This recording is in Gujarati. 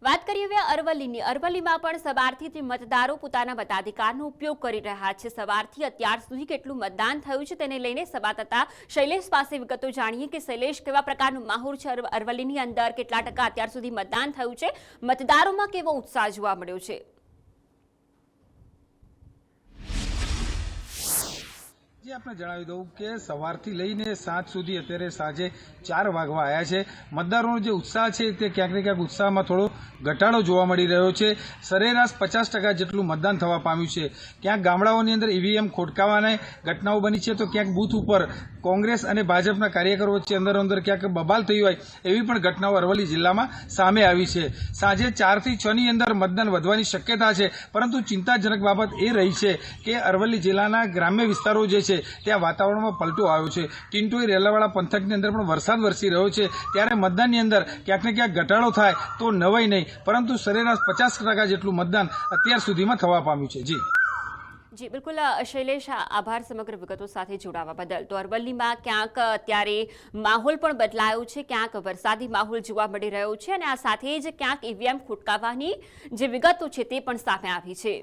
વાત કરીએ હવે અરવલ્લીની અરવલ્લીમાં પણ સવારથી મતદારો પોતાના મતાધિકારનો ઉપયોગ કરી રહ્યા છે। સવારથી અત્યાર સુધી કેટલું મતદાન થયું છે તેને લઈને સંવાદદાતા શૈલેષ પાસે વિગતો જાણીએ કે શૈલેષ, કેવા પ્રકારનો માહોલ છે અરવલ્લીની અંદર, કેટલા ટકા અત્યાર સુધી મતદાન થયું છે, મતદારોમાં કેવો ઉત્સાહ જોવા મળ્યો છે? આપણે જણાવી દઉં કે સવારથી લઈને સાંજ સુધી અત્યારે સાંજે 4 વાગવા આવ્યા છે। મતદારોનો જે ઉત્સાહ છે તે ક્યાંક ને ક્યાંક ઉત્સાહમાં થોડો ઘટાડો જોવા મળી રહ્યો છે। સરેરાશ 50% જેટલું મતદાન થવા પામ્યું છે। ક્યાંક ગામડાઓની અંદર ઈવીએમ ખોટકાવાના ઘટનાઓ બની છે તો ક્યાંક બૂથ ઉપર કોંગ્રેસ અને ભાજપના કાર્યકરો વચ્ચે અંદરો ક્યાંક બબાલ થઈ હોય એવી પણ ઘટનાઓ અરવલ્લી જિલ્લામાં સામે આવી છે। સાંજે 4 થી 6 ની અંદર મતદાન વધવાની શક્યતા છે, પરંતુ ચિંતાજનક બાબત એ રહી છે કે અરવલ્લી જિલ્લાના ગ્રામ્ય વિસ્તારો જે છે ત્યાં વાતાવરણમાં પલટો આવ્યો છે। ટીંટોઈ રેલાવાડા પંથકની અંદર પણ વરસાદ વરસી રહ્યો છે, ત્યારે મતદાનની અંદર ક્યાંક ને ક્યાંક ઘટાડો થાય તો નવાઈ નહીં, પરંતુ સરેરાશ 50% જેટલું મતદાન અત્યાર સુધીમાં થવા પામ્યું છે। જી બિલકુલ શૈલેષ, આભાર સમગ્ર વિગતો સાથે જોડાવા બદલ। તો અરવલ્લીમાં ક્યાંક અત્યારે માહોલ પણ બદલાયો છે, ક્યાંક વરસાદી માહોલ જોવા મળી રહ્યો છે અને આ સાથે જ ક્યાંક ઈવીએમ ખોટકાવવાની જે વિગતો છે તે પણ સામે આવી છે।